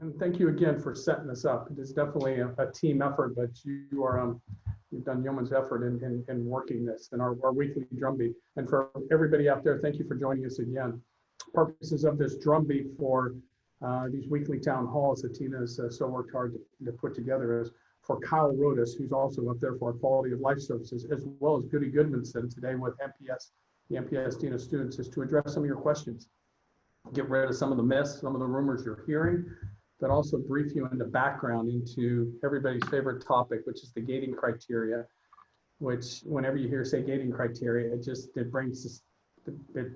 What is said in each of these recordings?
And thank you again for setting this up. It is definitely a team effort, but you are you've done yeoman's effort in working this and our weekly drumbeat. And for everybody out there, thank you for joining us again. Purposes of this drumbeat for these weekly town halls that Tina has so worked hard to put together is for Kyle Rodas, who's also up there for our quality of life services, as well as Goody Goodmanson today with MPS, the MPS Tina students, is to address some of your questions. Get rid of some of the myths, some of the rumors you're hearing, but also brief you into background into everybody's favorite topic, which is the gating criteria, which whenever you hear say gating criteria, it brings this, it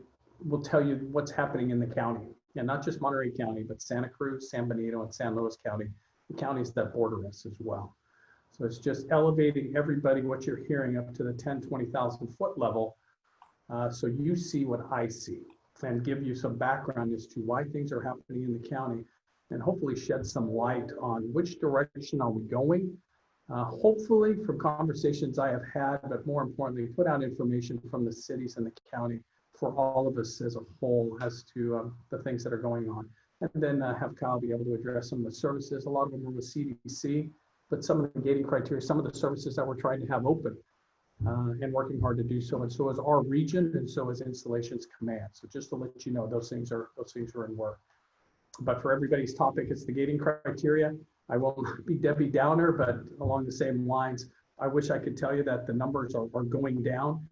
will tell you what's happening in the county. And not just Monterey County, but Santa Cruz, San Benito, and San Luis County, the counties that border us as well. So it's just elevating everybody, what you're hearing up to the 10, 20,000 foot level. So you see what I see and give you some background as to why things are happening in the county and hopefully shed some light on which direction are we going. Hopefully from conversations I have had, but more importantly, put out information from the cities and the county for all of us as a whole as to the things that are going on. And then have Kyle be able to address some of the services. A lot of them are with CDC, but some of the gating criteria, some of the services that we're trying to have open and working hard to do so. And so is our region, and so is Installations Command. So just to let you know, those things are in work. But for everybody's topic, it's the gating criteria. I won't be Debbie Downer, but along the same lines, I wish I could tell you that the numbers are going down.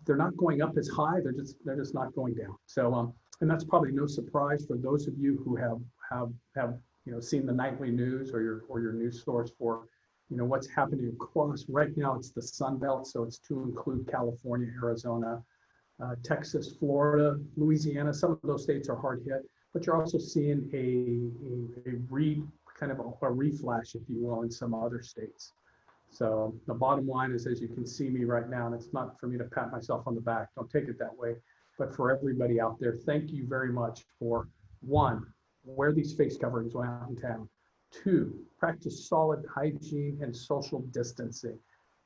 They're not going up as high. They're just not going down. So and that's probably no surprise for those of you who have seen the nightly news or your news source for what's happening across. Right now it's the Sun Belt, so it's to include California, Arizona, Texas, Florida, Louisiana. Some of those states are hard hit, but you're also seeing a reflash, if you will, in some other states. So the bottom line is, as you can see me right now, and it's not for me to pat myself on the back, don't take it that way, but for everybody out there, thank you very much for, one, wear these face coverings when out in town. Two, practice solid hygiene and social distancing.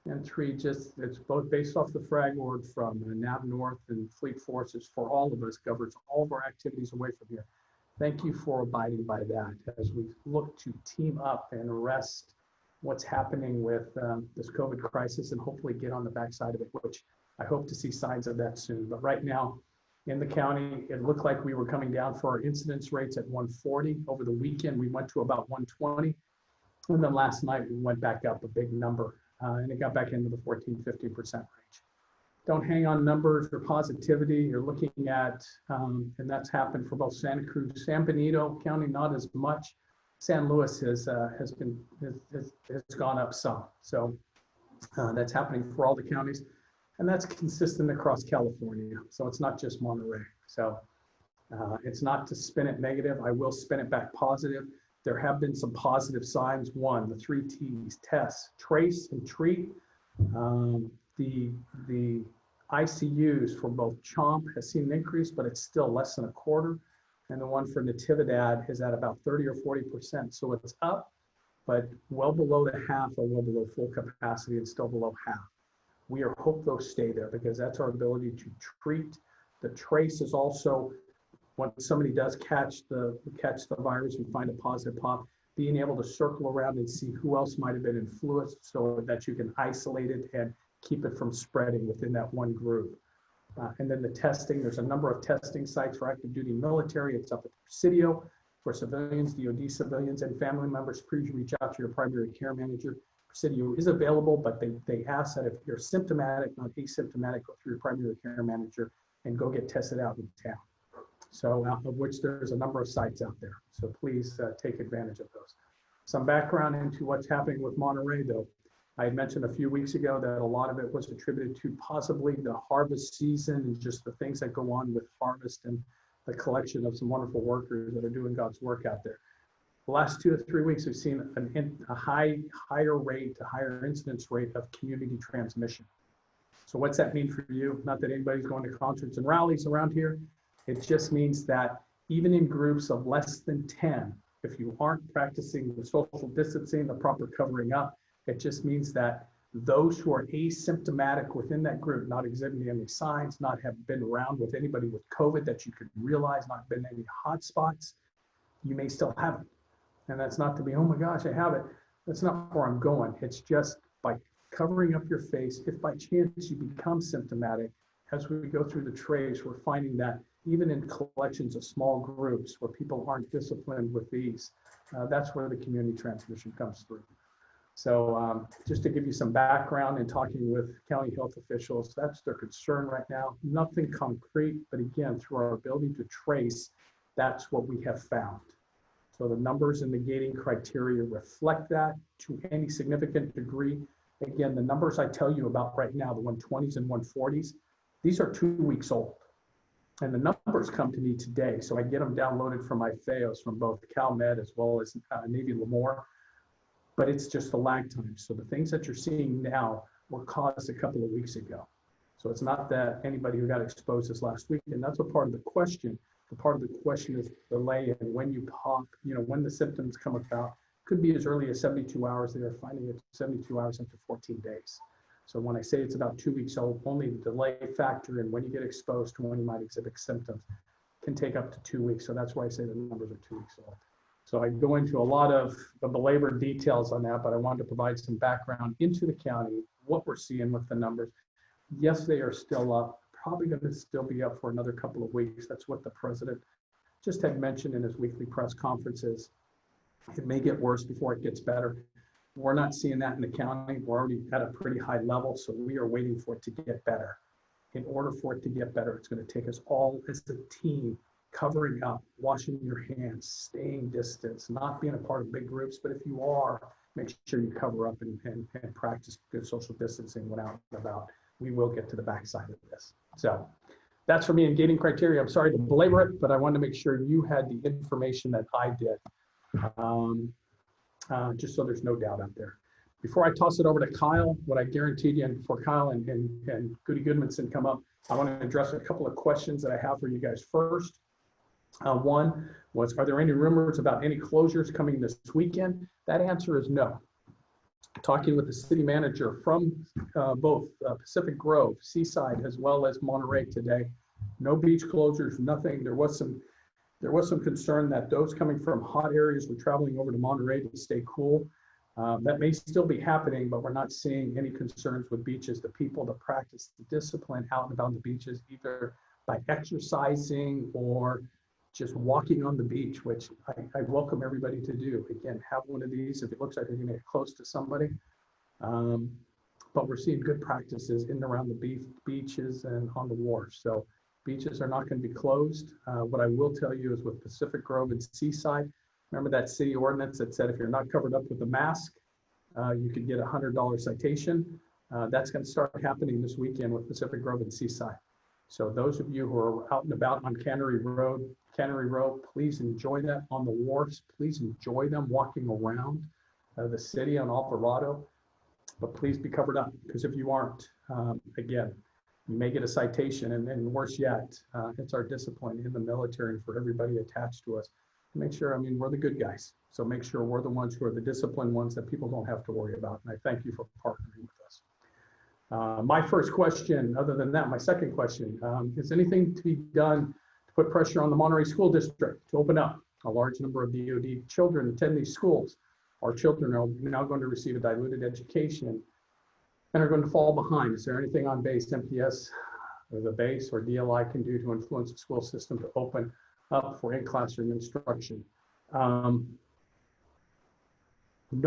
And three, it's both based off the frag order from NAV North and Fleet Forces for all of us, governs all of our activities away from here. Thank you for abiding by that as we look to team up and arrest what's happening with this COVID crisis and hopefully get on the backside of it, which I hope to see signs of that soon. But right now in the county, it looked like we were coming down for our incidence rates at 140. Over the weekend, we went to about 120. And then last night, we went back up a big number and it got back into the 14, 15% range. Don't hang on numbers or positivity. You're looking at, and that's happened for both Santa Cruz, San Benito County, not as much. San Luis has gone up some. So that's happening for all the counties. And that's consistent across California. So it's not just Monterey. So it's not to spin it negative. I will spin it back positive. There have been some positive signs. One, the 3 T's, test, trace, and treat. The ICUs for both CHOMP has seen an increase, but it's still less than a quarter. And the one for Natividad is at about 30 or 40%. So it's up, but well below the half or well below full capacity and still below half. We hope those stay there because that's our ability to treat. The trace is also when somebody does catch the virus and find a positive pop, being able to circle around and see who else might have been influenced so that you can isolate it and keep it from spreading within that one group. And then the testing, there's a number of testing sites for active duty military. It's up at Presidio for civilians, DOD civilians, and family members. Please reach out to your primary care manager. Presidio is available, but they ask that if you're symptomatic, not asymptomatic, go through your primary care manager and go get tested out in town. So of which there's a number of sites out there. So please take advantage of those. Some background into what's happening with Monterey though. I had mentioned a few weeks ago that a lot of it was attributed to possibly the harvest season and just the things that go on with harvest and the collection of some wonderful workers that are doing God's work out there. The last 2 to 3 weeks, we've seen a higher incidence rate of community transmission. So what's that mean for you? Not that anybody's going to concerts and rallies around here. It just means that even in groups of less than 10, if you aren't practicing the social distancing, the proper covering up, it just means that those who are asymptomatic within that group, not exhibiting any signs, not have been around with anybody with COVID that you could realize, not been any hot spots, you may still have it. And that's not to be, oh my gosh, I have it. That's not where I'm going. It's just by covering up your face, if by chance you become symptomatic, as we go through the trace, we're finding that even in collections of small groups where people aren't disciplined with these, that's where the community transmission comes through. So just to give you some background in talking with county health officials, that's their concern right now. Nothing concrete, but again, through our ability to trace, that's what we have found. So the numbers and the gating criteria reflect that to any significant degree. Again, the numbers I tell you about right now, the 120s and 140s, these are 2 weeks old. And the numbers come to me today. So I get them downloaded from my FAOs from both CalMed as well as Navy Lemoore. But it's just a lag time. So the things that you're seeing now were caused a couple of weeks ago. So it's not that anybody who got exposed this last week, and that's a part of the question. The part of the question is delay and when you pop, when the symptoms come about, could be as early as 72 hours. They are finding it 72 hours up to 14 days. So when I say it's about 2 weeks old, only the delay factor and when you get exposed to when you might exhibit symptoms can take up to 2 weeks. So that's why I say the numbers are 2 weeks old. So I go into a lot of the belabored details on that, but I wanted to provide some background into the county, what we're seeing with the numbers. Yes, they are still up, probably going to still be up for another couple of weeks. That's what the president just had mentioned in his weekly press conferences. It may get worse before it gets better. We're not seeing that in the county. We're already at a pretty high level, so we are waiting for it to get better. In order for it to get better, it's going to take us all as a team covering up, washing your hands, staying distance, not being a part of big groups, but if you are, make sure you cover up and practice good social distancing when out and about. We will get to the backside of this. So that's for me in gating criteria. I'm sorry to belabor it, but I wanted to make sure you had the information that I did, just so there's no doubt out there. Before I toss it over to Kyle, what I guaranteed you, and before Kyle and Goody Goodmanson come up, I want to address a couple of questions that I have for you guys first. One was, are there any rumors about any closures coming this weekend? That answer is no. Talking with the city manager from both Pacific Grove, Seaside, as well as Monterey today, no beach closures, nothing. There was some concern that those coming from hot areas were traveling over to Monterey to stay cool. That may still be happening, but we're not seeing any concerns with beaches. The people that practice the discipline out and about the beaches, either by exercising or just walking on the beach, which I welcome everybody to do. Again, have one of these if it looks like you're gonna get close to somebody. But we're seeing good practices in and around the beaches and on the wharf. So beaches are not gonna be closed. What I will tell you is with Pacific Grove and Seaside, remember that city ordinance that said if you're not covered up with a mask, you could get a $100 citation. That's gonna start happening this weekend with Pacific Grove and Seaside. So those of you who are out and about on Cannery Road, please enjoy that. On the wharfs, please enjoy them walking around the city on Alvarado, but please be covered up, because if you aren't, again, you may get a citation, and worse yet, it's our discipline in the military and for everybody attached to us. Make sure, we're the good guys. So make sure we're the ones who are the disciplined ones that people don't have to worry about. And I thank you for partnering with us. My first question, other than that, my second question, is anything to be done to put pressure on the Monterey School District to open up? A large number of DoD children attend these schools. Our children are now going to receive a diluted education and are going to fall behind. Is there anything on base, MPS, or the base or DLI can do to influence the school system to open up for in-classroom instruction? No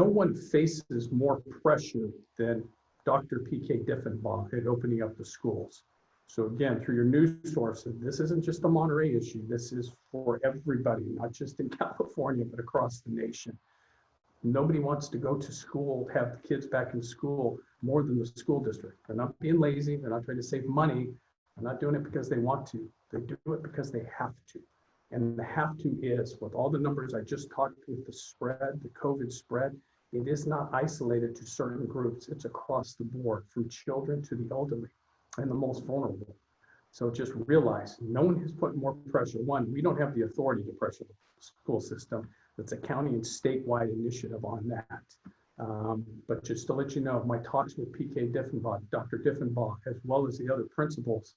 one faces more pressure than Dr. P.K. Diffenbaugh at opening up the schools. So again, through your news sources, this isn't just a Monterey issue. This is for everybody, not just in California, but across the nation. Nobody wants to go to school, have the kids back in school more than the school district. They're not being lazy. They're not trying to save money. They're not doing it because they want to. They do it because they have to. And the have to is, with all the numbers I just talked with the spread, the COVID spread, it is not isolated to certain groups. It's across the board, from children to the elderly and the most vulnerable. So just realize no one has put more pressure. One, we don't have the authority to pressure the school system. It's a county and statewide initiative on that. But just to let you know, my talks with P.K. Diffenbaugh, Dr. Diffenbaugh, as well as the other principals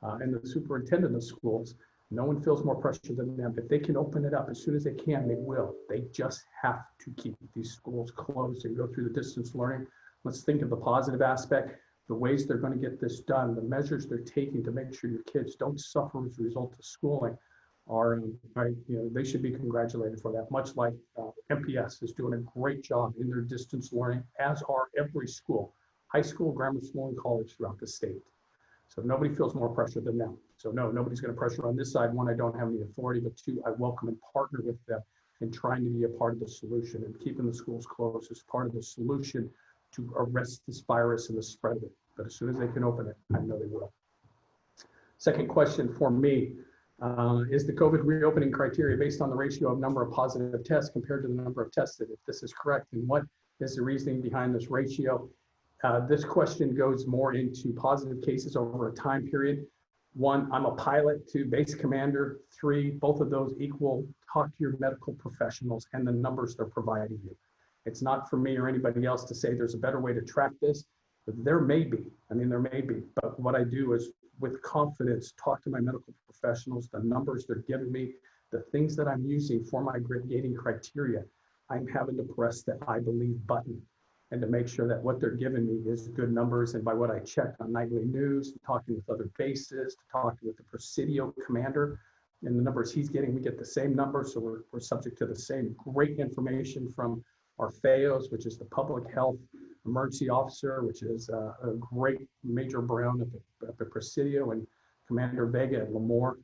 and the superintendent of schools, No one feels more pressure than them. If they can open it up as soon as they can, they will. They just have to keep these schools closed and go through the distance learning. Let's think of the positive aspect, the ways they're going to get this done, the measures they're taking to make sure your kids don't suffer as a result of schooling are, they should be congratulated for that. Much like MPS is doing a great job in their distance learning, as are every school, high school, grammar school, and college throughout the state. So nobody feels more pressure than them. So no, nobody's going to pressure on this side. One, I don't have any authority, but two, I welcome and partner with them in trying to be a part of the solution, and keeping the schools closed is part of the solution to arrest this virus and the spread of it. But as soon as they can open it, I know they will. Second question for me, is the COVID reopening criteria based on the ratio of number of positive tests compared to the number of tested? If this is correct, then what is the reasoning behind this ratio? This question goes more into positive cases over a time period. One, I'm a pilot. Two, base commander. Three, both of those equal. Talk to your medical professionals and the numbers they're providing you. It's not for me or anybody else to say there's a better way to track this. But there may be. There may be. But what I do is, with confidence, talk to my medical professionals, the numbers they're giving me, the things that I'm using for my gating criteria. I'm having to press the I believe button, and to make sure that what they're giving me is good numbers. And by what I checked on nightly news, talking with other bases, talking with the Presidio commander, and the numbers he's getting, we get the same numbers. So we're subject to the same great information from our FAOs, which is the public health emergency officer, which is a great Major Brown at the Presidio, and Commander Vega at Lemoore.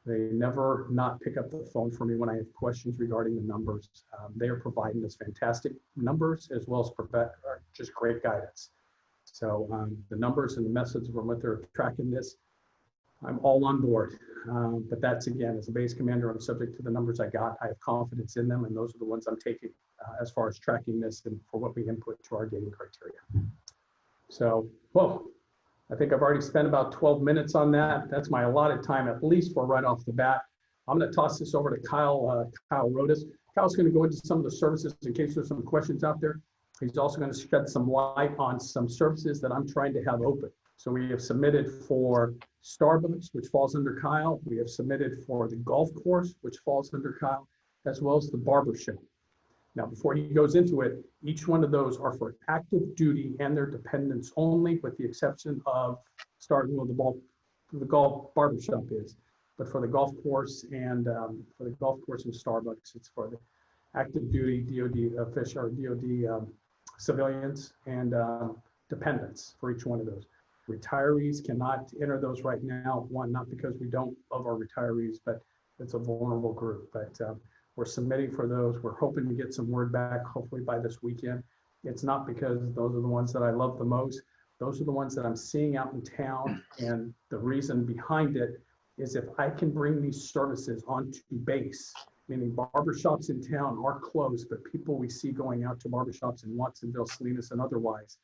They never not pick up the phone for me when I have questions regarding the numbers. They are providing us fantastic numbers, as well as just great guidance. So the numbers and the methods from what they're tracking this, I'm all on board. But that's, again, as a base commander, I'm subject to the numbers I got. I have confidence in them, and those are the ones I'm taking as far as tracking this and for what we input to our gating criteria. So, whoa. I think I've already spent about 12 minutes on that. That's my allotted time, at least for right off the bat. I'm going to toss this over to Kyle Rodas. Kyle's going to go into some of the services in case there's some questions out there. He's also going to shed some light on some services that I'm trying to have open. So we have submitted for Starbucks, which falls under Kyle. We have submitted for the golf course, which falls under Kyle, as well as the barber shop. Now, before he goes into it, each one of those are for active duty and their dependents only, with the exception of starting with the golf barbershop is. But for the golf course and Starbucks, it's for the active duty DoD official or DoD civilians and dependents for each one of those. Retirees cannot enter those right now. One, not because we don't love our retirees, but it's a vulnerable group. But we're submitting for those. We're hoping to get some word back, hopefully by this weekend. It's not because those are the ones that I love the most. Those are the ones that I'm seeing out in town. And the reason behind it is, if I can bring these services onto base, meaning barbershops in town are closed, but people we see going out to barbershops in Watsonville, Salinas, and otherwise,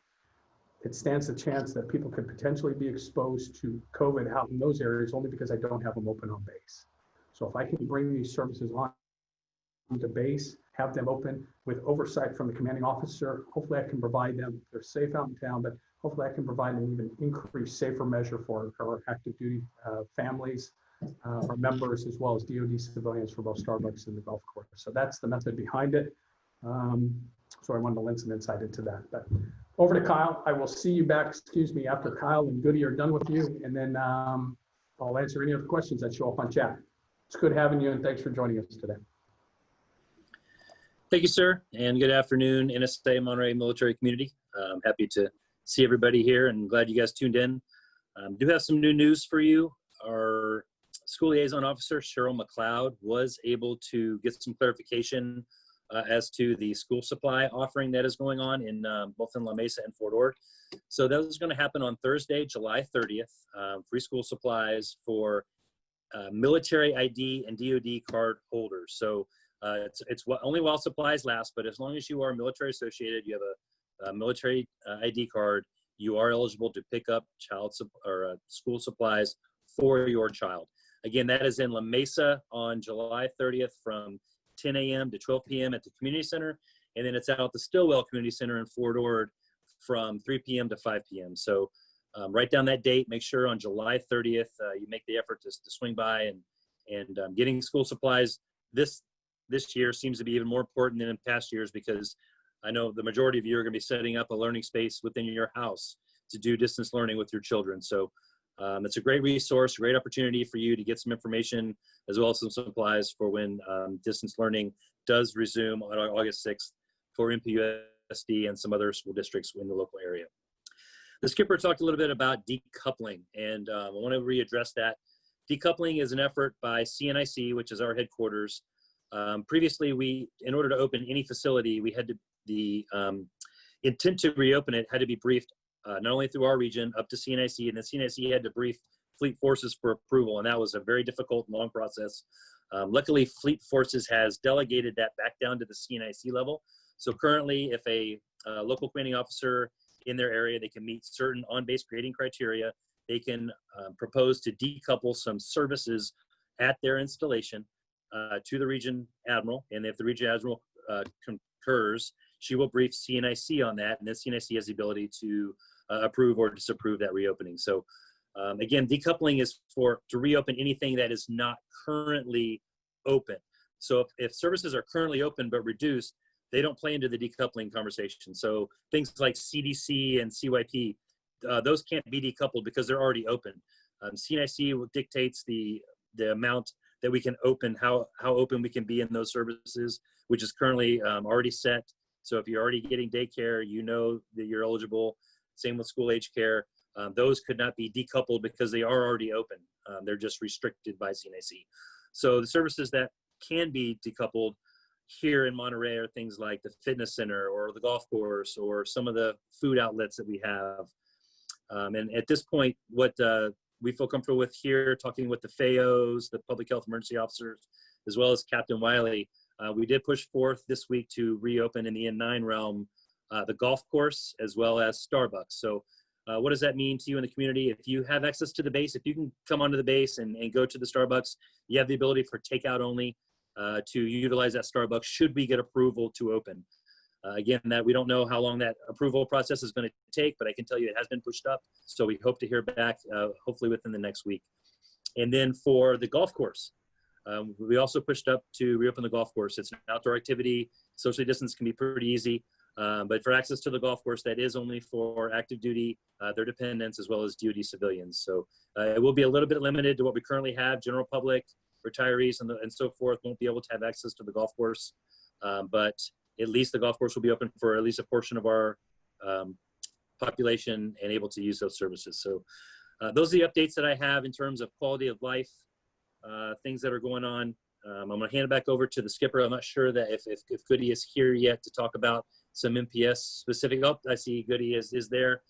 it stands a chance that people could potentially be exposed to COVID out in those areas only because I don't have them open on base. So if I can bring these services on to base, have them open with oversight from the commanding officer, hopefully I can provide them, they're safe out in town, but hopefully I can provide an even increased, safer measure for our active duty families, our members, as well as DoD civilians for both Starbucks and the golf course. So that's the method behind it. So I wanted to lend some insight into that. But over to Kyle. I will see you back, after Kyle and Goody are done with you, and then I'll answer any other questions that show up on chat. It's good having you, and thanks for joining us today. Thank you, sir, and good afternoon, NSA Monterey military community. I'm happy to see everybody here, and glad you guys tuned in. Do have some new news for you. Our school liaison officer, Cheryl McLeod, was able to get some clarification as to the school supply offering that is going on in both in La Mesa and Fort Ord. So that is going to happen on Thursday, July 30th. Free school supplies for military ID and DoD card holders. So it's only while supplies last, but as long as you are military associated, you have a military ID card, you are eligible to pick up school supplies for your child. Again, that is in La Mesa on July 30th from 10 a.m. to 12 p.m. at the community center. And then it's out at the Stillwell Community Center in Fort Ord from 3 p.m. to 5 p.m. So write down that date. Make sure on July 30th, you make the effort to swing by And getting school supplies this year seems to be even more important than in past years, because I know the majority of you are going to be setting up a learning space within your house to do distance learning with your children. So it's a great resource, great opportunity for you to get some information as well as some supplies for when distance learning does resume on August 6th for MPUSD and some other school districts in the local area. The skipper talked a little bit about decoupling, and I want to readdress that. Decoupling is an effort by CNIC, which is our headquarters. Previously, in order to open any facility, we had to, the intent to reopen it had to be briefed not only through our region up to CNIC, and the CNIC had to brief Fleet Forces for approval, and that was a very difficult and long process. Luckily, Fleet Forces has delegated that back down to the CNIC level. So currently, if a local commanding officer in their area, they can meet certain on-base grading criteria, they can propose to decouple some services at their installation to the region admiral, and if the region admiral concurs, she will brief CNIC on that, and then CNIC has the ability to approve or disapprove that reopening. So again, decoupling is to reopen anything that is not currently open. So if services are currently open but reduced, they don't play into the decoupling conversation. So things like CDC and CYP, those can't be decoupled because they're already open. CNIC dictates the amount that we can open, how open we can be in those services, which is currently already set. So if you're already getting daycare, you know that you're eligible. Same with school age care. Those could not be decoupled because they are already open. They're just restricted by CNIC. So the services that can be decoupled here in Monterey are things like the fitness center or the golf course or some of the food outlets that we have. And at this point, what we feel comfortable with here, talking with the FAOs, the public health emergency officers, as well as Captain Wiley, we did push forth this week to reopen in the N9 realm the golf course as well as Starbucks. So what does that mean to you in the community? If you have access to the base, if you can come onto the base and go to the Starbucks, you have the ability for takeout only to utilize that Starbucks should we get approval to open. Again, that we don't know how long that approval process is going to take, but I can tell you it has been pushed up. So we hope to hear back hopefully within the next week. And then for the golf course, we also pushed up to reopen the golf course. It's an outdoor activity. Socially distance can be pretty easy. But for access to the golf course, that is only for active duty, their dependents, as well as DoD civilians. So it will be a little bit limited to what we currently have. General public, retirees, and so forth won't be able to have access to the golf course. But at least the golf course will be open for at least a portion of our population and able to use those services. So those are the updates that I have in terms of quality of life, things that are going on. I'm going to hand it back over to the skipper. I'm not sure that if Goody is here yet to talk about some MPS specific. Oh, I see Goody is there.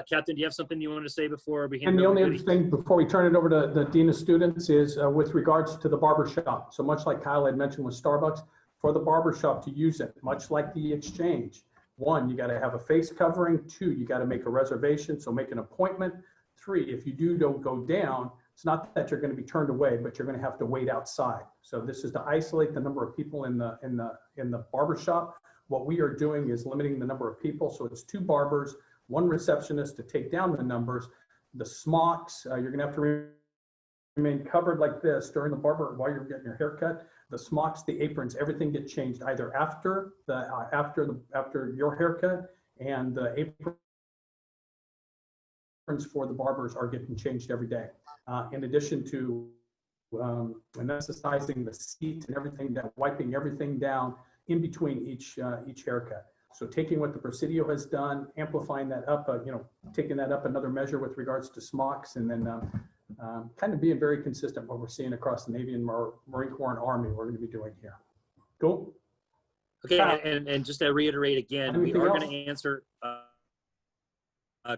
Captain, do you have something you want to say before we hand it over to Goody? And the only other thing before we turn it over to the Dean of Students is with regards to the barber shop. So much like Kyle had mentioned with Starbucks, for the barber shop to use it, much like the exchange. 1, you got to have a face covering. 2, you got to make a reservation, so make an appointment. 3, if you don't go down, it's not that you're going to be turned away, but you're going to have to wait outside. So this is to isolate the number of people in the barber shop. What we are doing is limiting the number of people. So it's 2 barbers, 1 receptionist to take down the numbers. The smocks, you're going to have to remain covered like this during the barber while you're getting your haircut. The smocks, the aprons, everything get changed either after your haircut, and the aprons for the barbers are getting changed every day. In addition to anesthetizing the seat and everything, wiping everything down in between each haircut. So taking what the Presidio has done, amplifying that up, taking that up another measure with regards to smocks, and then kind of being very consistent what we're seeing across the Navy and Marine Corps and Army we're going to be doing here. Cool. Okay, and just to reiterate again, we are going to answer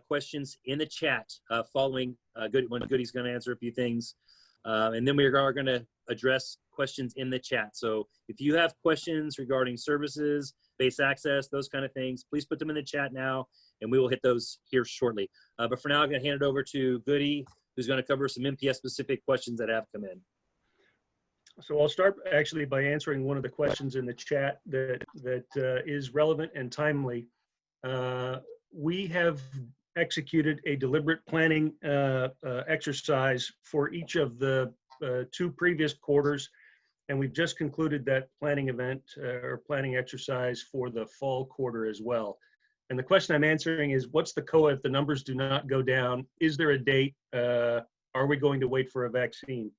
questions in the chat following when Goody's going to answer a few things. And then we are going to address questions in the chat. So if you have questions regarding services, base access, those kind of things, please put them in the chat now, and we will hit those here shortly. But for now, I'm going to hand it over to Goody, who's going to cover some MPS-specific questions that have come in. So I'll start actually by answering one of the questions in the chat that is relevant and timely. We have executed a deliberate planning exercise for each of the two previous quarters, and we've just concluded that planning event or planning exercise for the fall quarter as well. And the question I'm answering is, what's the COA if the numbers do not go down? Is there a date? Are we going to wait for a vaccine?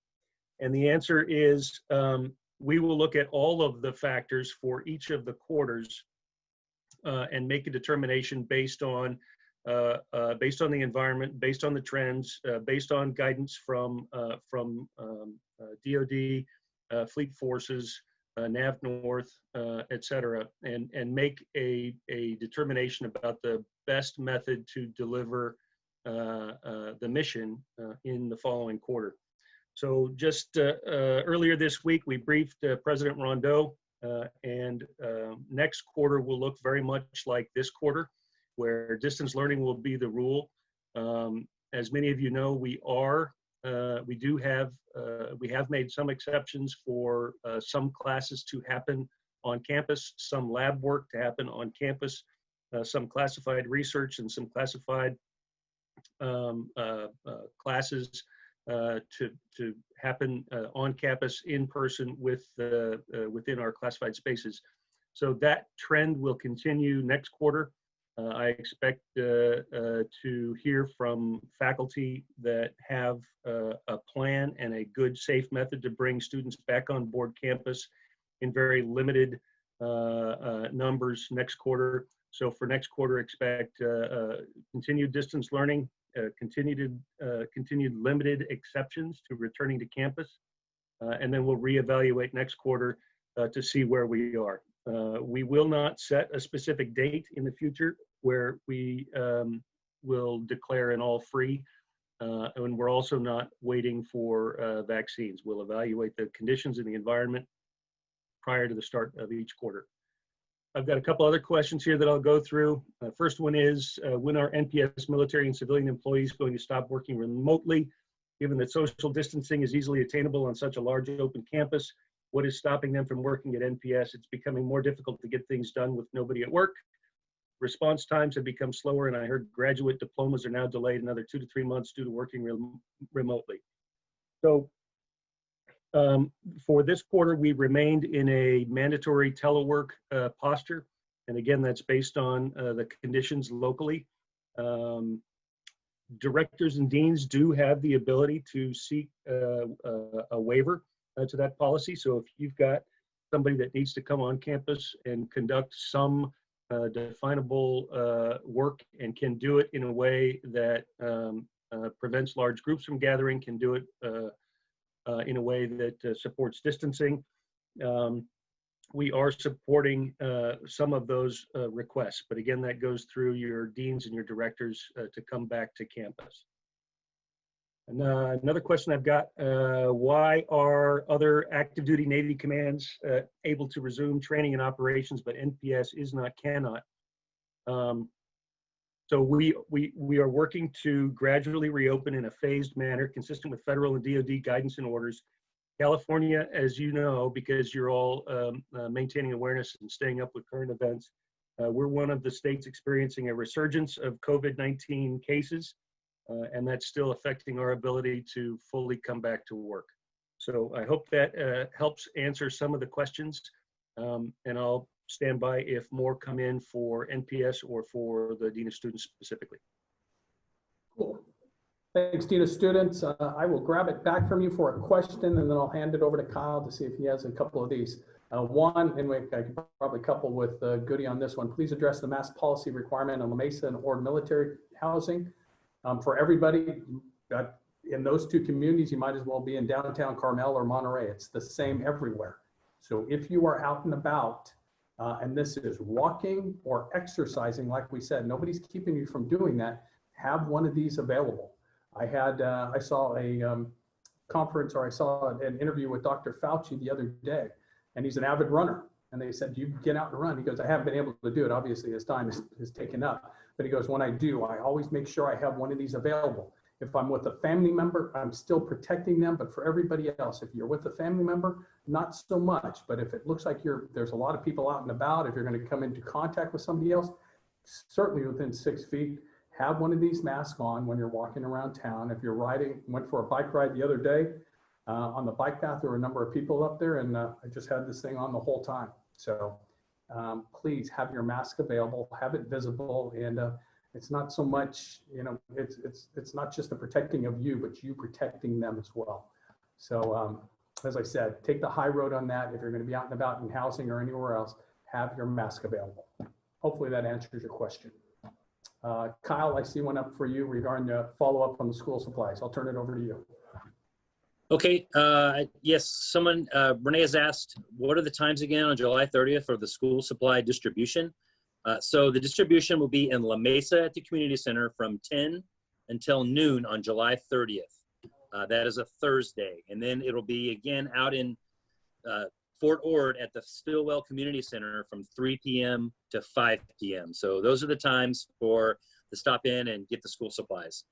And the answer is, we will look at all of the factors for each of the quarters and make a determination based on the environment, based on the trends, based on guidance from DoD, Fleet Forces, NAV North, et cetera, and make a determination about the best method to deliver the mission in the following quarter. So just earlier this week, we briefed President Rondeau, and next quarter will look very much like this quarter, where distance learning will be the rule. As many of you know, we have made some exceptions for some classes to happen on campus, some lab work to happen on campus, some classified research and some classified classes to happen on campus in person within our classified spaces. So that trend will continue next quarter. I expect to hear from faculty that have a plan and a good, safe method to bring students back on board campus in very limited numbers next quarter. So for next quarter, expect continued distance learning, continued limited exceptions to returning to campus, and then we'll reevaluate next quarter to see where we are. We will not set a specific date in the future where we will declare an all free, and we're also not waiting for vaccines. We'll evaluate the conditions in the environment prior to the start of each quarter. I've got a couple other questions here that I'll go through. First one is, when are NPS military and civilian employees going to stop working remotely? Given that social distancing is easily attainable on such a large open campus, what is stopping them from working at NPS? It's becoming more difficult to get things done with nobody at work. Response times have become slower, and I heard graduate diplomas are now delayed another 2 to 3 months due to working remotely. So for this quarter, we remained in a mandatory telework posture. And again, that's based on the conditions locally. Directors and deans do have the ability to seek a waiver to that policy. So if you've got somebody that needs to come on campus and conduct some definable work and can do it in a way that prevents large groups from gathering, can do it in a way that supports distancing, we are supporting some of those requests. But again, that goes through your deans and your directors to come back to campus. And another question I've got, why are other active duty Navy commands able to resume training and operations, but NPS is not, cannot? So we are working to gradually reopen in a phased manner, consistent with federal and DoD guidance and orders. California, as you know, because you're all maintaining awareness and staying up with current events, we're one of the states experiencing a resurgence of COVID-19 cases. And that's still affecting our ability to fully come back to work. So I hope that helps answer some of the questions, and I'll stand by if more come in for NPS or for the Dean of Students specifically. Cool. Thanks, Dean of Students. I will grab it back from you for a question, and then I'll hand it over to Kyle to see if he has a couple of these. One, and I could probably couple with Goody on this one. Please address the mask policy requirement on La Mesa and or military housing. For everybody in those two communities, you might as well be in downtown Carmel or Monterey. It's the same everywhere. So if you are out and about, and this is walking or exercising, like we said, nobody's keeping you from doing that, have one of these available. I saw a conference, or I saw an interview with Dr. Fauci the other day, and he's an avid runner. And they said, you get out and run. He goes, I haven't been able to do it. Obviously, his time is taken up. But he goes, when I do, I always make sure I have one of these available. If I'm with a family member, I'm still protecting them. But for everybody else, if you're with a family member, not so much. But if it looks like there's a lot of people out and about, if you're going to come into contact with somebody else, certainly within 6 feet, have one of these masks on when you're walking around town. If you're went for a bike ride the other day, On the bike path, there were a number of people up there, and I just had this thing on the whole time. So please have your mask available, have it visible, and it's not so much, you know, it's not just the protecting of you, but you protecting them as well. So as I said, take the high road on that. If you're going to be out and about in housing or anywhere else, have your mask available. Hopefully that answers your question. Kyle, I see one up for you regarding the follow-up on the school supplies. I'll turn it over to you. Okay, yes, someone, Renee has asked, what are the times again on July 30th for the school supply distribution? So the distribution will be in La Mesa at the community center from 10 until noon on July 30th. That is a Thursday. And then it'll be again out in Fort Ord at the Stillwell Community Center from 3 p.m. to 5 p.m. So those are the times for the stop in and get the school supplies.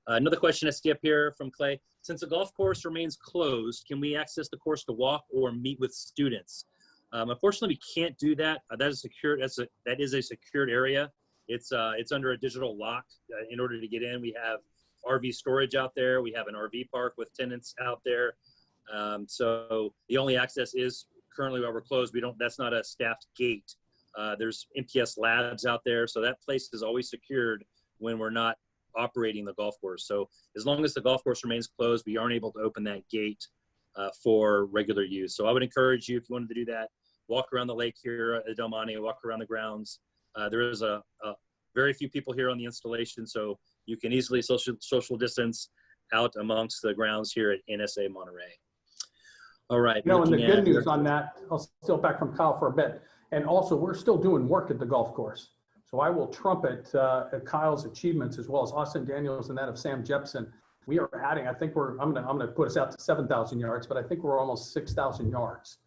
Another question I see up here from Clay. Since the golf course remains closed, can we access the course to walk or meet with students? Unfortunately, we can't do that. That is a secured area. It's under a digital lock. In order to get in, we have RV storage out there. We have an RV park with tenants out there. So the only access is currently while we're closed. That's not a staffed gate. There's MPS labs out there. So that place is always secured when we're not operating the golf course. So as long as the golf course remains closed, we aren't able to open that gate for regular use. So I would encourage you, if you wanted to do that, walk around the lake here at Del Monte, walk around the grounds. There is a very few people here on the installation, so you can easily social distance out amongst the grounds here at NSA Monterey. All right. You know, and the good news on that, I'll steal back from Kyle for a bit. And also, we're still doing work at the golf course. So I will trumpet Kyle's achievements as well as Austin Daniels and that of Sam Jepson. We are adding, I think I'm gonna put us out to 7,000 yards, but I think we're almost 6,000 yards.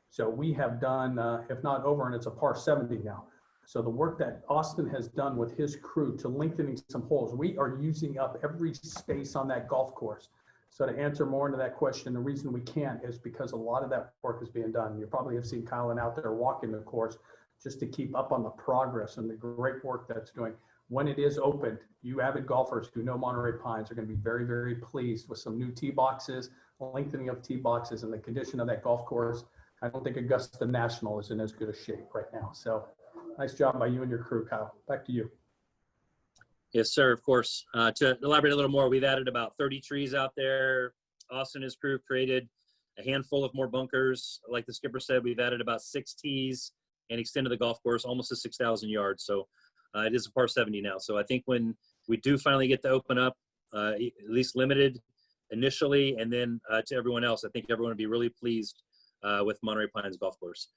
So we have done, if not over, and it's a par 70 now. So the work that Austin has done with his crew to lengthening some holes, we are using up every space on that golf course. So to answer more into that question, the reason we can't is because a lot of that work is being done. You probably have seen Kylan out there walking the course just to keep up on the progress and the great work that's doing. When it is opened, you avid golfers who know Monterey Pines are going to be very, very pleased with some new tee boxes, lengthening of tee boxes, and the condition of that golf course. I don't think Augusta National is in as good a shape right now. So nice job by you and your crew, Kyle. Back to you. Yes, sir, of course. To elaborate a little more, we've added about 30 trees out there. Austin and his crew created a handful of more bunkers. Like the skipper said, we've added about 6 tees and extended the golf course almost to 6,000 yards. So it is a par 70 now. So I think when we do finally get to open up, at least limited initially, and then to everyone else, I think everyone will be really pleased with Monterey Pines Golf Course.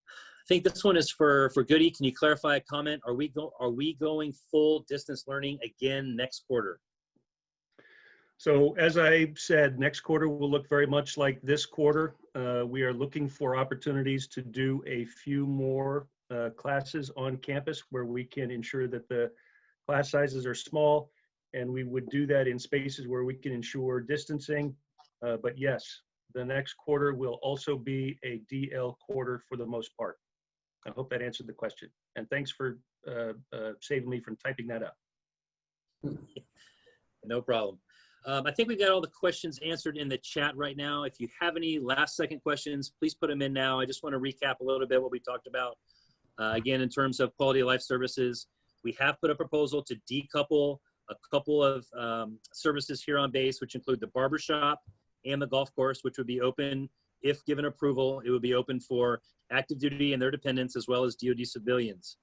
I think this one is for Goody. Can you clarify a comment? Are we going full distance learning again next quarter? So as I said, next quarter will look very much like this quarter. We are looking for opportunities to do a few more classes on campus where we can ensure that the class sizes are small, and we would do that in spaces where we can ensure distancing. But yes, the next quarter will also be a DL quarter for the most part. I hope that answered the question. And thanks for saving me from typing that up. No problem. I think we've got all the questions answered in the chat right now. If you have any last second questions, please put them in now. I just want to recap a little bit what we talked about. Again, in terms of quality of life services, we have put a proposal to decouple a couple of services here on base, which include the barbershop and the golf course, which would be open. If given approval, it would be open for active duty and their dependents, as well as DoD civilians.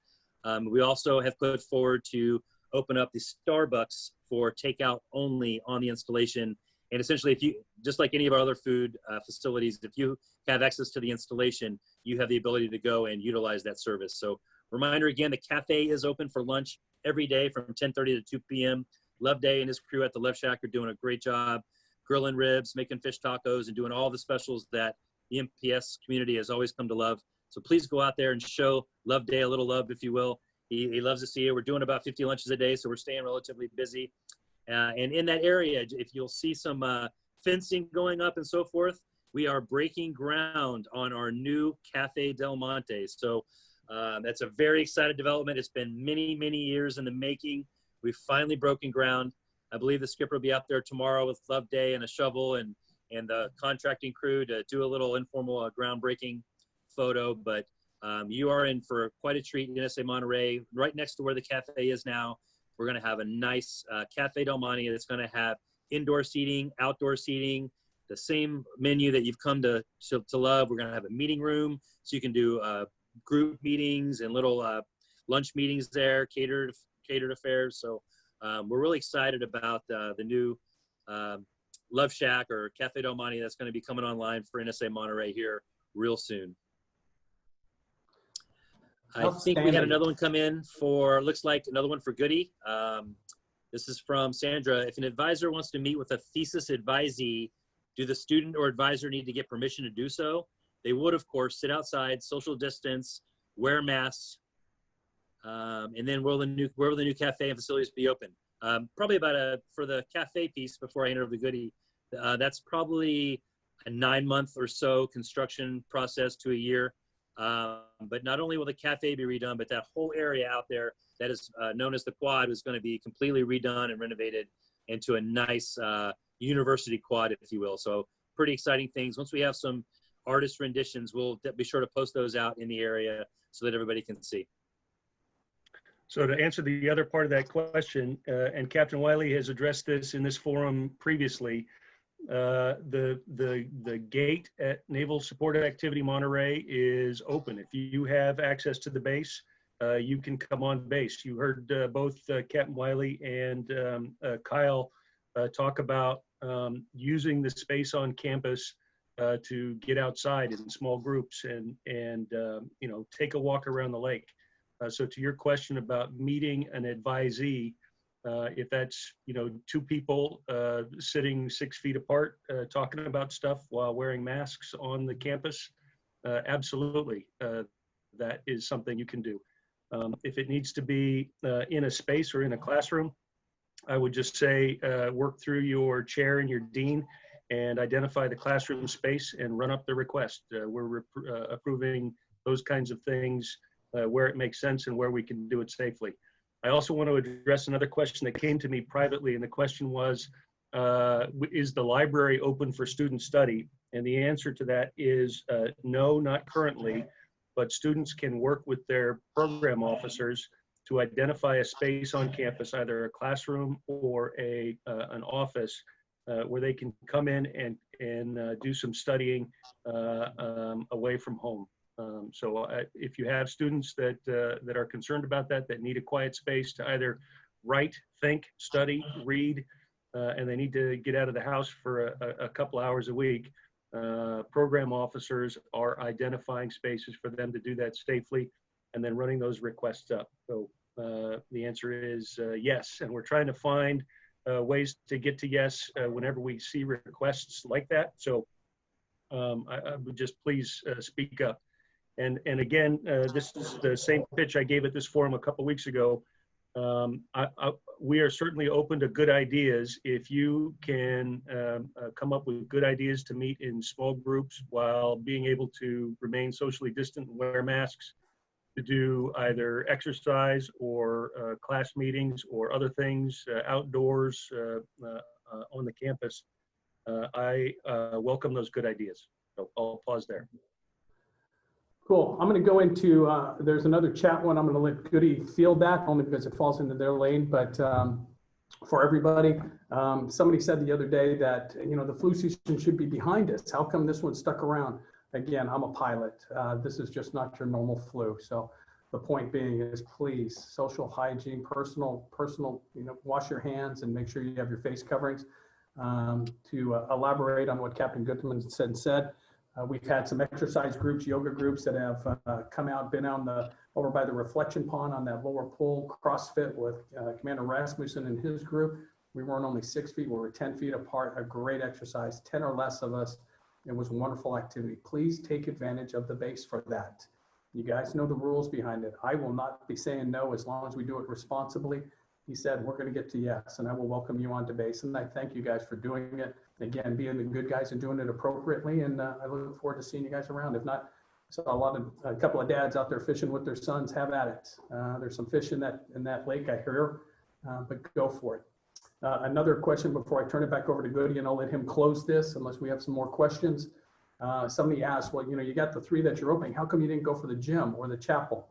We also have put forward to open up the Starbucks for takeout only on the installation. And essentially, if you, just like any of our other food facilities, if you have access to the installation, you have the ability to go and utilize that service. So reminder again, the cafe is open for lunch every day from 10:30 to 2 p.m. Loveday and his crew at the Love Shack are doing a great job grilling ribs, making fish tacos, and doing all the specials that the MPS community has always come to love. So please go out there and show Loveday a little love, if you will. He loves to see you. We're doing about 50 lunches a day, so we're staying relatively busy. And in that area, if you'll see some fencing going up and so forth, we are breaking ground on our new Cafe Del Monte. So that's a very exciting development. It's been many, many years in the making. We've finally broken ground. I believe the skipper will be out there tomorrow with Love Day and a shovel and the contracting crew to do a little informal groundbreaking photo. But you are in for quite a treat in NSA Monterey, right next to where the cafe is now. We're going to have a nice Cafe Del Monte that's going to have indoor seating, outdoor seating, the same menu that you've come to love. We're going to have a meeting room so you can do group meetings and little lunch meetings there, catered affairs. So we're really excited about the new Love Shack or Cafe Del Monte that's going to be coming online for NSA Monterey here real soon. I think we had another one come in for, looks like another one for Goody. This is from Sandra. If an advisor wants to meet with a thesis advisee, do the student or advisor need to get permission to do so? They would, of course, sit outside, social distance, wear masks, and then will the new cafe and facilities be open? Probably for the cafe piece before I hand over the Goody, that's probably a 9-month or so construction process to a year. But not only will the cafe be redone, but that whole area out there that is known as the quad is going to be completely redone and renovated into a nice university quad, if you will. So pretty exciting things. Once we have some artist renditions, we'll be sure to post those out in the area so that everybody can see. So to answer the other part of that question, and Captain Wiley has addressed this in this forum previously, the gate at Naval Support Activity Monterey is open. If you have access to the base, you can come on base. You heard both Captain Wiley and Kyle talk about using the space on campus to get outside in small groups and you know, take a walk around the lake. So to your question about meeting an advisee, if that's, you know, 2 people sitting 6 feet apart talking about stuff while wearing masks on the campus, absolutely, that is something you can do. If it needs to be in a space or in a classroom, I would just say work through your chair and your dean and identify the classroom space and run up the request. We're approving those kinds of things where it makes sense and where we can do it safely. I also want to address another question that came to me privately, and the question was, is the library open for student study? And the answer to that is no, not currently, but students can work with their program officers to identify a space on campus, either a classroom or an office, where they can come in and do some studying away from home. So if you have students that are concerned about that need a quiet space to either write, think, study, read, and they need to get out of the house for a couple hours a week, program officers are identifying spaces for them to do that safely and then running those requests up. So the answer is yes, and we're trying to find ways to get to yes whenever we see requests like that. So I would just please speak up. And again, this is the same pitch I gave at this forum a couple weeks ago. We are certainly open to good ideas. If you can come up with good ideas to meet in small groups while being able to remain socially distant and wear masks, to do either exercise or class meetings or other things outdoors on the campus, I welcome those good ideas. So I'll pause there. Cool. I'm going to go into, there's another chat one. I'm going to let Goody field that only because it falls into their lane. But for everybody, somebody said the other day that, you know, the flu season should be behind us. How come this one stuck around? Again, I'm a pilot. This is just not your normal flu. So the point being is, please, social hygiene, personal, you know, wash your hands and make sure you have your face coverings. To elaborate on what Captain Goodman said, we've had some exercise groups, yoga groups that have come out, been on over by the reflection pond on that lower pool, CrossFit with Commander Rasmussen and his group. We weren't only 6 feet, we were 10 feet apart, a great exercise, 10 or less of us. It was a wonderful activity. Please take advantage of the base for that. You guys know the rules behind it. I will not be saying no as long as we do it responsibly. He said, we're going to get to yes, and I will welcome you onto base. And I thank you guys for doing it. Again, being the good guys and doing it appropriately. And I look forward to seeing you guys around. If not, I saw a couple of dads out there fishing with their sons. Have at it. There's some fish in that lake, I hear, but go for it. Another question before I turn it back over to Goody, and I'll let him close this unless we have some more questions. Somebody asked, well, you got the 3 that you're opening. How come you didn't go for the gym or the chapel?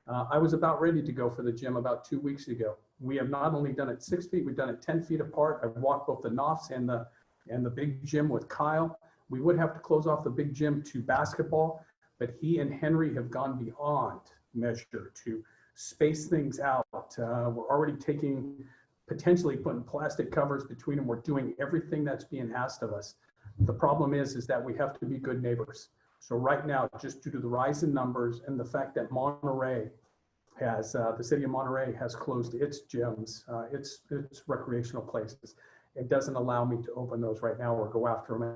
I was about ready to go for the gym about 2 weeks ago. We have not only done it 6 feet, we've done it 10 feet apart. I've walked both the NOFs and the big gym with Kyle. We would have to close off the big gym to basketball, but he and Henry have gone beyond measure to space things out. We're already potentially putting plastic covers between them. We're doing everything that's being asked of us. The problem is that we have to be good neighbors. So right now, just due to the rise in numbers and the fact that Monterey has, the city of Monterey has closed its gyms, its recreational places, it doesn't allow me to open those right now or go after them.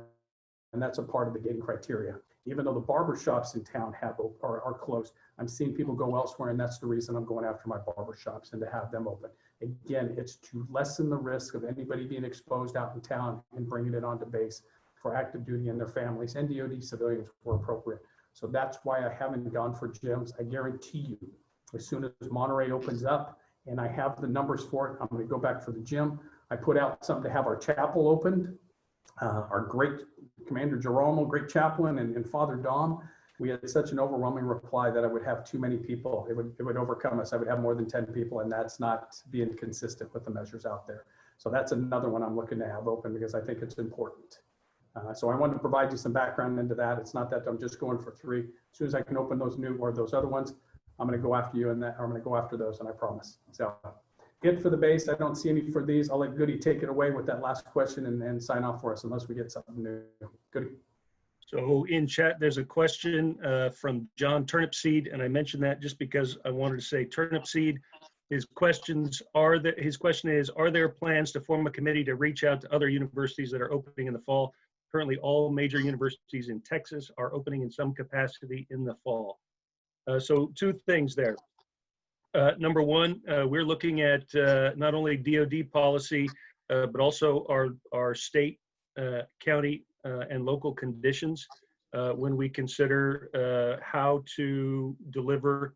And that's a part of the gating criteria. Even though the barber shops in town are closed, I'm seeing people go elsewhere, and that's the reason I'm going after my barber shops and to have them open. Again, it's to lessen the risk of anybody being exposed out in town and bringing it onto base for active duty and their families, and DoD civilians were appropriate. So that's why I haven't gone for gyms. I guarantee you, as soon as Monterey opens up and I have the numbers for it, I'm going to go back for the gym. I put out something to have our chapel opened. Our great Commander Geromo, great chaplain, and Father Dom, we had such an overwhelming reply that I would have too many people. It would overcome us. I would have more than 10 people, and that's not being consistent with the measures out there. So that's another one I'm looking to have open because I think it's important. So I wanted to provide you some background into that. It's not that I'm just going for 3. As soon as I can open those new or those other ones, I'm going to go after you and that, or I'm going to go after those, and I promise. So it for the base. I don't see any for these. I'll let Goody take it away with that last question and sign off for us unless we get something new. Goody. So in chat, there's a question from John Turnipseed, and I mentioned that just because I wanted to say Turnipseed. His question is, are there plans to form a committee to reach out to other universities that are opening in the fall? Currently, all major universities in Texas are opening in some capacity in the fall. So 2 things there. Number 1, we're looking at not only DoD policy, but also our state, county, and local conditions when we consider how to deliver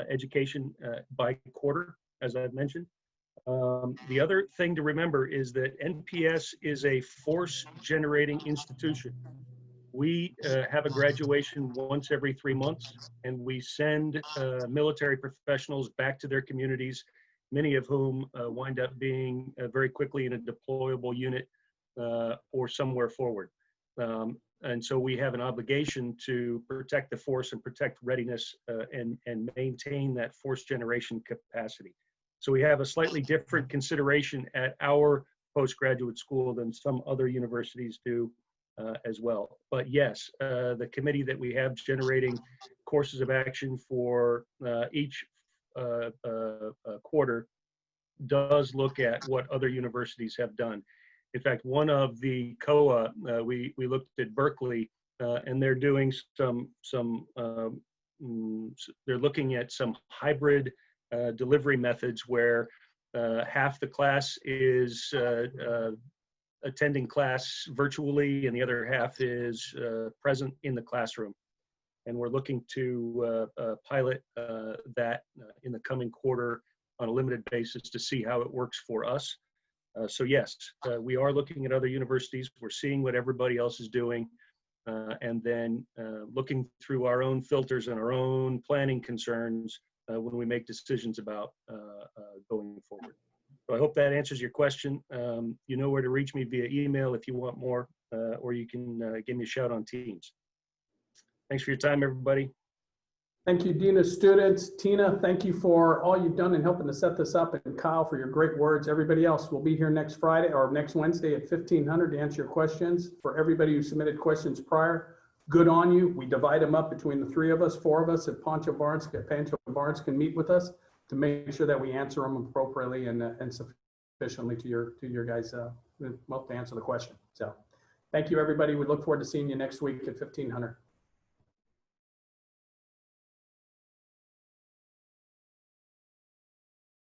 education by quarter, as I've mentioned. The other thing to remember is that NPS is a force-generating institution. We have a graduation once every 3 months, and we send military professionals back to their communities, many of whom wind up being very quickly in a deployable unit or somewhere forward. And so we have an obligation to protect the force and protect readiness and maintain that force generation capacity. So we have a slightly different consideration at our postgraduate school than some other universities do as well. But yes, the committee that we have generating courses of action for each quarter does look at what other universities have done. In fact, one of the COA, we looked at Berkeley, and they're doing they're looking at some hybrid delivery methods where half the class is attending class virtually and the other half is present in the classroom. And we're looking to pilot that in the coming quarter on a limited basis to see how it works for us. So yes, we are looking at other universities. We're seeing what everybody else is doing, and then looking through our own filters and our own planning concerns when we make decisions about going forward. So I hope that answers your question. You know where to reach me via email if you want more, or you can give me a shout on Teams. Thanks for your time, everybody. Thank you, Dean of Students. Tina, thank you for all you've done in helping to set this up, and Kyle for your great words. Everybody else will be here next Friday or next Wednesday at 1500 to answer your questions. For everybody who submitted questions prior, good on you. We divide them up between the 3 of us, 4 of us at Pancho Barnes can meet with us to make sure that we answer them appropriately and sufficiently to your guys, well, to answer the question. So thank you, everybody. We look forward to seeing you next week at 1500.